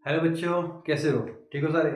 Hello बच्चों, कैसे हो? ठीक हो सारे?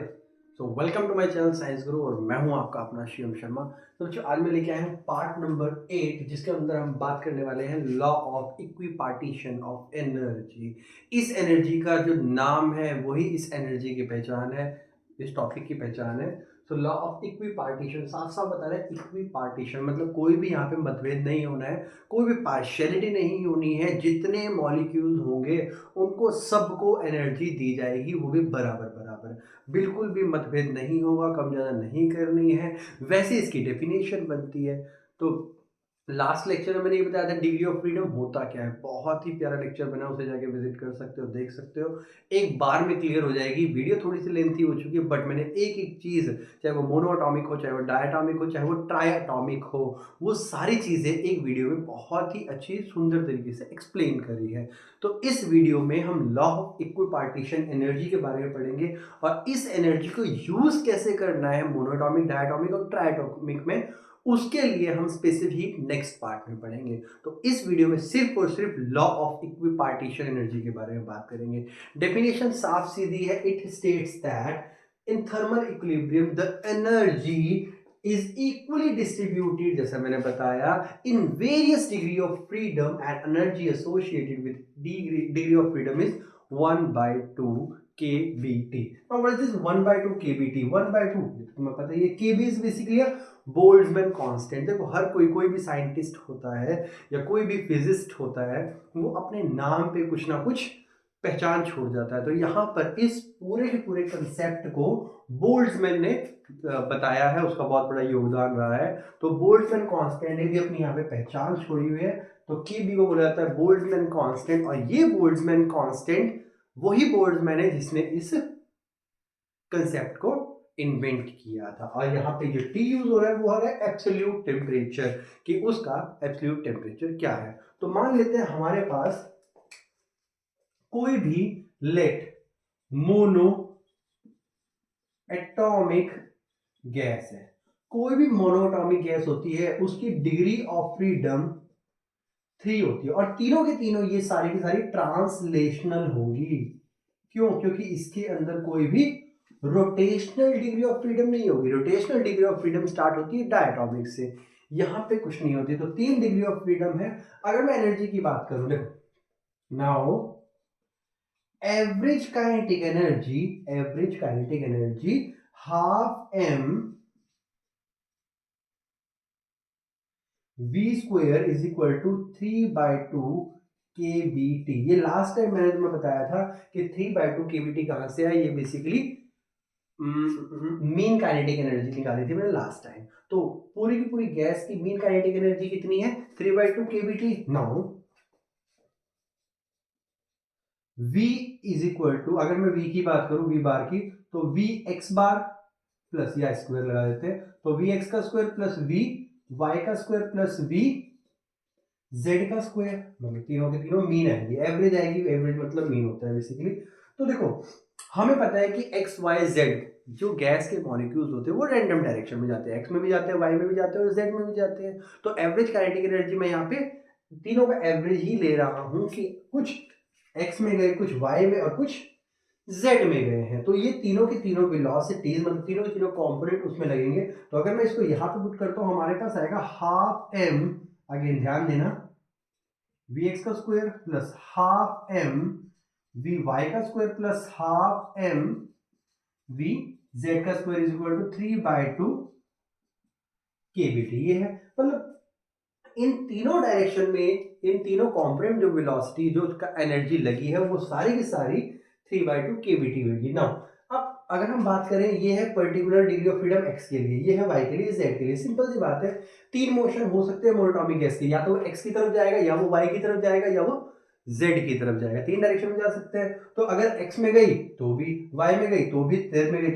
So welcome to my channel science Guru और मैं हूं आपका अपना शिवम शर्मा। तो बच्चों, आज मैं लेके आया हूं पार्ट नंबर 8, जिसके अंदर हम बात करने वाले हैं law of equipartition of energy. इस एनर्जी का जो नाम है वही इस एनर्जी की पहचान है, इस टॉपिक की पहचान है। तो लॉ ऑफ इक्विपार्टीशन साफ साफ बता रहा है, इक्विपार्टीशन मतलब कोई भी यहाँ पे मतभेद नहीं होना है, कोई भी पार्शियलिटी नहीं होनी है। जितने मॉलिक्यूल होंगे उनको सबको एनर्जी दी जाएगी, वो भी बराबर बराबर। बिल्कुल भी मतभेद नहीं होगा, कम ज़्यादा नहीं करनी है। वैसे इसकी डेफिनेशन बनती है। तो लास्ट लेक्चर में मैंने ये बताया था डिग्री ऑफ फ्रीडम होता क्या है। बहुत ही प्यारा लेक्चर बना, उसे जाके विजिट कर सकते हो, देख सकते हो। एक बार में क्लियर हो जाएगी। वीडियो थोड़ी सी लेंथी हो चुकी है, बट मैंने एक एक चीज़, चाहे वो मोनोअटॉमिक हो, चाहे वो डायटॉमिक हो, चाहे वो ट्राइएटॉमिक हो, वो सारी चीज़ें एक वीडियो में बहुत ही अच्छी सुंदर तरीके से एक्सप्लेन करी है। तो इस वीडियो में हम लॉ ऑफ इक्विपार्टीशन एनर्जी के बारे में पढ़ेंगे और इस एनर्जी को यूज़ कैसे करना है मोनोअटॉमिक, डायटॉमिक और ट्राइएटॉमिक में, उसके लिए हम स्पेसिफिक नेक्स्ट पार्ट में पढ़ेंगे। तो इस वीडियो में सिर्फ और सिर्फ लॉ ऑफ इक्विपार्टीशन एनर्जी के बारे में बात करेंगे। डेफिनेशन साफ सीधी है। It states that in thermal equilibrium the energy is equally distributed, जैसा मैंने बताया, in various degree of freedom and energy associated with degree of freedom is 1/2 kBT। Now what is this 1/2 kBT? 1/2 तुम्हें पता है, ये kB is basically a Boltzmann constant. देखो, हर कोई भी साइंटिस्ट होता है या कोई भी फिजिस्ट होता है, वो अपने नाम पे कुछ ना कुछ पहचान छोड़ जाता है। तो यहाँ पर इस पूरे के पूरे कंसेप्ट को बोल्ट्जमैन ने बताया है, उसका बहुत बड़ा योगदान रहा है। तो बोल्ट्जमैन कांस्टेंट ने भी अपनी यहाँ पे पहचान छोड़ी हुई है। तो केबी को बोला जाता है बोल्ट्जमैन कांस्टेंट, और ये बोल्ट्जमैन कांस्टेंट वही बोल्ट्जमैन है जिसने इस कंसेप्ट को इन्वेंट किया था। और यहाँ पे जो टी यूज हो रहा है वो है एब्सोल्यूट टेम्परेचर, कि उसका एब्सोल्यूट टेम्परेचर क्या है। तो मान लेते हैं हमारे पास कोई भी लेट मोनो एटॉमिक गैस है। कोई भी मोनोएटॉमिक गैस होती है, उसकी डिग्री ऑफ फ्रीडम 3 होती है, और तीनों के तीनों ये सारी की सारी ट्रांसलेशनल होंगी। क्यों? क्योंकि इसके अंदर कोई भी रोटेशनल डिग्री ऑफ फ्रीडम नहीं होगी। Rotational degree of freedom start होती है डायटॉमिक से, यहां पे कुछ नहीं होती। तो 3 डिग्री ऑफ फ्रीडम है। अगर मैं एनर्जी की बात करूं, देखो now average kinetic energy half m v square is equal to 3/2 kBT। ये लास्ट टाइम मैंने तुम्हें बताया था कि 3/2 kBT कहां से है। ये बेसिकली मीन काइनेटिक एनर्जी निकाली थी मैंने लास्ट टाइम। तो पूरी की पूरी गैस की मीन काइनेटिक एनर्जी कितनी है? 3/2 kBT। Now V is equal to, अगर मैं V की बात करूं, V बार की, तो V x बार प्लस, या स्क्वायर लगा देते हैं, तो V x का स्क्वायर प्लस V y का स्क्वायर प्लस V z का स्क्वायर, मतलब तीनों के तीनों मीन आएंगे, एवरेज आएगी। एवरेज मतलब मीन होता है बेसिकली। तो देखो, हमें पता है कि एक्स वाई जेड जो गैस के मॉलिक्यूल्स होते हैं वो रैंडम डायरेक्शन में जाते हैं, एक्स में भी जाते हैं, वाई में भी जाते हैं और जेड में भी जाते हैं। तो एवरेज काइनेटिक एनर्जी मैं यहाँ पे तीनों का एवरेज ही ले रहा हूँ कि कुछ एक्स में गए, कुछ वाई में और कुछ जेड में गए हैं। तो ये तीनों के तीनों वेलोसिटीज, मतलब तीनों के तीनों कंपोनेंट उसमें लगेंगे। तो अगर मैं इसको यहाँ पे पुट करता हूँ, हमारे पास आएगा हाफ एम, अगेन ध्यान देना, वी एक्स का square plus half M V Y का square plus half M V Z का square is equal to 3/2 kBT। ये है, मतलब इन तीनों डायरेक्शन में, इन तीनों कंपोनेंट जो वेलोसिटी, जो उसका एनर्जी लगी है, वो सारी की सारी 3/2 kBT होगी। नाउ अब अगर हम बात करें, ये है particular degree of freedom x के लिए, ये है y के लिए, z के लिए। सिंपल सी बात है, 3 मोशन हो सकते हैं मोनोटॉमिक गैस के, या तो x की तरफ जाएगा, या वो y की तरफ जाएगा, या वो z की तरफ जाएगा। 3 डायरेक्शन में जा सकते हैं। तो अगर x में गई तो भी, y में गई तो भी, z में गई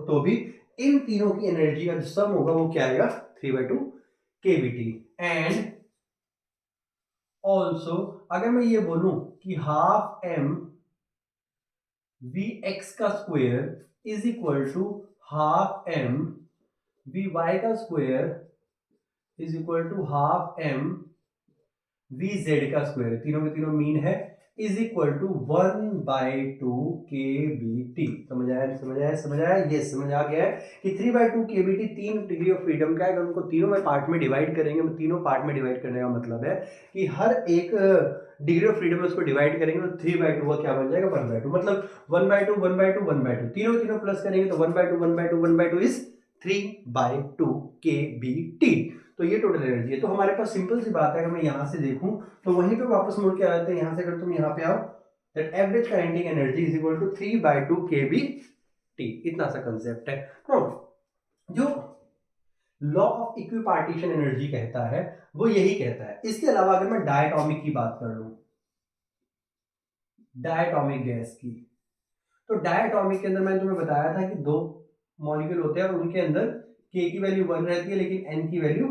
तो भी, इन तीनों की एनर्जी का जो सम होगा वो क्या आएगा? 3/2 kBT। एंड ऑल्सो अगर मैं ये बोलूं कि हाफ एम वी एक्स का square is equal to half M V Y का square is equal to half M V Z का स्क्वायर, तीनों के तीनों मीन है, इज इक्वल टू 1/2 kBT। समझ आया? ये समझ आ गया है कि 3/2 kBT 3 डिग्री ऑफ फ्रीडम का है। अगर उनको तीनों में पार्ट में डिवाइड करेंगे, तीनों पार्ट में डिवाइड करने का मतलब है कि हर एक डिग्री ऑफ फ्रीडम में उसको डिवाइड करेंगे तो 3/2 का क्या बन जाएगा 1/2, मतलब 1/2 1/2 1/2, तीनों प्लस करेंगे तो 1/2 1/2 1/2 इज 3/2 kBT। तो ये टोटल एनर्जी है। तो हमारे पास सिंपल सी बात है, अगर मैं यहां से देखूं तो वहीं पे वापस मुड़ के आ जाते हैं। यहां से अगर तुम यहां पे आओ, that average kinetic energy is equal to 3/2 kBT। इतना सा कंसेप्ट है। तो जो लॉ ऑफ इक्विपार्टीशन एनर्जी कहता है वो यही कहता है। इसके अलावा अगर मैं डायटोमिक की बात कर लूं, डायटोमिक गैस की, तो डायटोमिक के अंदर मैंने तुम्हें बताया था कि दो मॉलिक्यूल होते हैं और उनके अंदर k की वैल्यू 1 रहती है लेकिन n की वैल्यू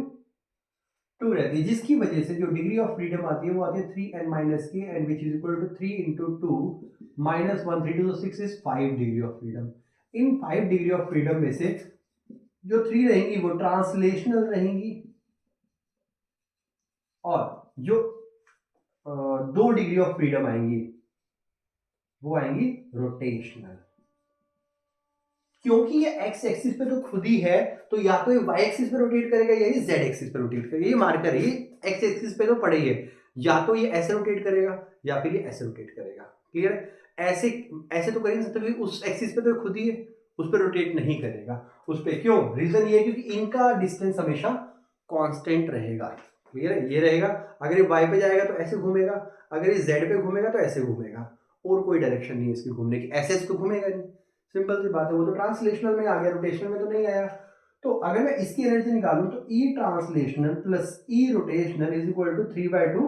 2 रहती है, जिसकी वजह से जो डिग्री ऑफ फ्रीडम आती है वो आती है 3n-k and which is equal to 3 into 2 minus 1 3 to 6 is 5 degree of freedom. In 5 degree of freedom में से जो 3 रहेंगी वो ट्रांसलेशनल रहेंगी और जो 2 डिग्री ऑफ फ्रीडम आएंगी वो आएंगी रोटेशनल। क्योंकि ये एक्स एक्सिस पे तो खुद ही है, तो या तो ये वाई एक्सिस पे रोटेट करेगा या ये जेड एक्सिस पे रोटेट करेगा। ये मार्कर है, ये एक्स एक्सिस पे तो पड़े ही है, या तो ये ऐसे रोटेट करेगा या फिर ये ऐसे रोटेट करेगा। क्लियर है? ऐसे ऐसे तो कर नहीं सकते, उस एक्सिस पे तो खुद ही है, उस पर रोटेट नहीं करेगा। उस पर क्यों? रीजन ये है क्योंकि इनका डिस्टेंस हमेशा कांस्टेंट रहेगा। क्लियर है? ये रहेगा। अगर ये वाई पे जाएगा तो ऐसे घूमेगा, अगर ये जेड पे घूमेगा तो ऐसे घूमेगा, और कोई डायरेक्शन नहीं है इसकी घूमने की, ऐसे तो घूमेगा नहीं। सिंपल सी बात है। वो तो ट्रांसलेशनल में आ गया, रोटेशनल में तो नहीं आया। तो अगर मैं इसकी एनर्जी निकालूं तो E translational plus E rotational is equal to 3/2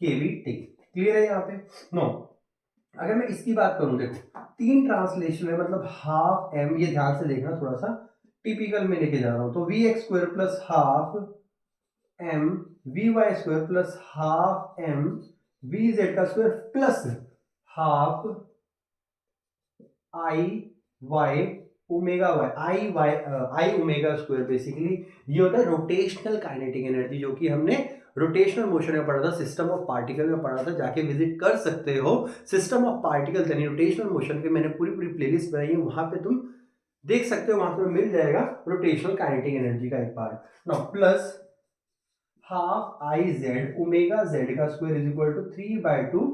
kBT। Clear है यहाँ पे? नो, अगर मैं इसकी बात करूं, देखो 3 ट्रांसलेशन है मतलब हाफ m, ये ध्यान से देखना, थोड़ा सा टिपिकल में लेके जा रहा हूं, तो vx² plus half m vy² plus half m vz² plus half I Y omega Y I omega square. Basically ये होता है रोटेशनल काइनेटिक एनर्जी, जो कि हमने रोटेशनल मोशन में पढ़ा था, सिस्टम ऑफ पार्टिकल में पढ़ा था। जाके विजिट कर सकते हो सिस्टम ऑफ पार्टिकल यानी रोटेशनल मोशन पे, मैंने पूरी प्लेलिस्ट बनाई है, वहां पे तुम देख सकते हो, वहां तुम्हें मिल जाएगा रोटेशनल काइनेटिक एनर्जी का एक part. Now plus half I Z omega Z का square is equal to 3/2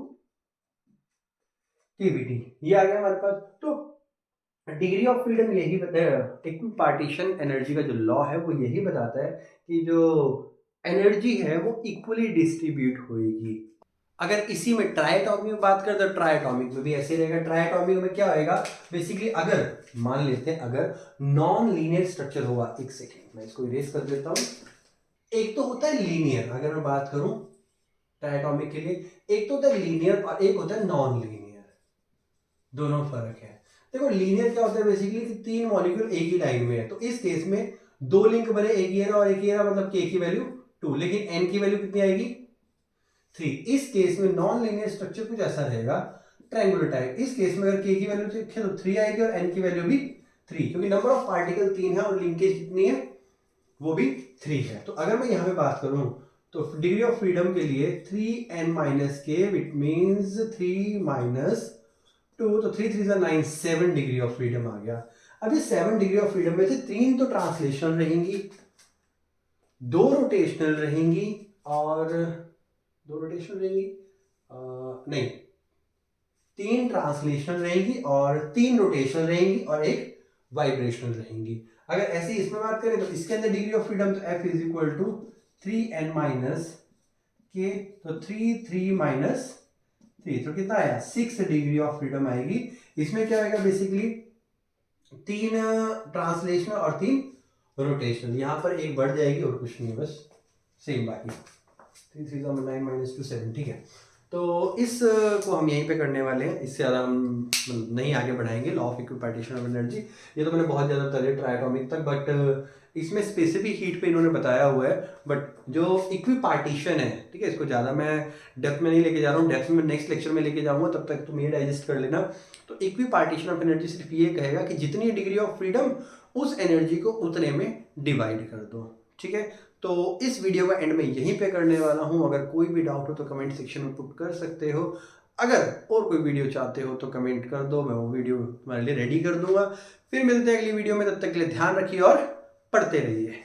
kBT। ये आ गया हमारे पास। तो डिग्री ऑफ फ्रीडम यही इक्विपार्टीशन एनर्जी का जो लॉ है वो यही बताता है कि जो एनर्जी है वो इक्वली डिस्ट्रीब्यूट होगी। अगर इसी में ट्राइएटॉमिक में बात करें तो ट्राइएटॉमिक में भी ऐसे रहेगा। ट्राइएटॉमिक में क्या होएगा बेसिकली, अगर मान लेते हैं अगर नॉन लीनियर स्ट्रक्चर होगा, एक सेकेंड मैं इसको इरेज कर देता हूं। एक तो होता है लीनियर, अगर मैं बात करूं ट्राइएटॉमिक के लिए, एक तो होता है लीनियर और एक होता है नॉन लीनियर, दोनों फर्क है। देखो लीनियर क्या होता है बेसिकली कि 3 मॉलिक्यूल एक ही लाइन में है, तो इस केस में 2 लिंक बने, एक ये रहा और एक ये रहा, मतलब k की वैल्यू 2, लेकिन n की वैल्यू कितनी आएगी 3। इस केस में नॉन लीनियर स्ट्रक्चर कुछ ऐसा रहेगा ट्रायंगुलर टाइप। इस केस में अगर k की वैल्यू देखें तो 3 आएगी और n की वैल्यू भी 3, क्योंकि नंबर ऑफ पार्टिकल 3 है और लिंकेज कितनी है वो भी 3 है। तो अगर मैं यहां पे बात करूं तो डिग्री ऑफ फ्रीडम के लिए 3n-k विच मींस 3 - 2, तो 3 3 9, 7 डिग्री ऑफ फ्रीडम आ गया। अब ये 7 डिग्री ऑफ फ्रीडम में से 3 तो ट्रांसलेशनल रहेंगी, 2 रोटेशनल रहेंगी और 2 रोटेशनल रहेंगी नहीं, 3 ट्रांसलेशनल रहेंगी और 3 रोटेशनल रहेंगी और एक वाइब्रेशनल रहेंगी। अगर ऐसे इसमें बात करें तो इसके अंदर डिग्री ऑफ फ्रीडम तो F is equal to 3n - k, तो 3 तो कितना आया 6 डिग्री ऑफ फ्रीडम आएगी। इसमें क्या आएगा बेसिकली 3 ट्रांसलेशनल और 3 रोटेशनल, यहां पर एक बढ़ जाएगी और कुछ नहीं, बस सेम बाकी 3 3 9 - 2 7। ठीक है, तो इस को हम यहीं पे करने वाले हैं, इससे ज़्यादा हम नहीं आगे बढ़ाएंगे। Law of equipartition of energy ये तो मैंने बहुत ज़्यादा बता ट्राइएटॉमिक तक, बट इसमें स्पेसिफिक हीट पे इन्होंने बताया हुआ है। बट जो इक्विपार्टीशन है, ठीक है, इसको ज़्यादा मैं डेप्थ में नहीं लेके जा रहा हूँ, डेप्थ में नेक्स्ट लेक्चर में लेके जाऊँगा, तब तक तुम ये डाइजेस्ट कर लेना। तो इक्विपार्टीशन ऑफ एनर्जी सिर्फ ये कहेगा कि जितनी डिग्री ऑफ फ्रीडम उस एनर्जी को उतने में डिवाइड कर दो। ठीक है, तो इस वीडियो का एंड में यहीं पे करने वाला हूँ। अगर कोई भी डाउट हो तो कमेंट सेक्शन में पुट कर सकते हो। अगर और कोई वीडियो चाहते हो तो कमेंट कर दो, मैं वो वीडियो तुम्हारे लिए रेडी कर दूंगा। फिर मिलते हैं अगली वीडियो में, तब तक के लिए ध्यान रखिए और पढ़ते रहिए।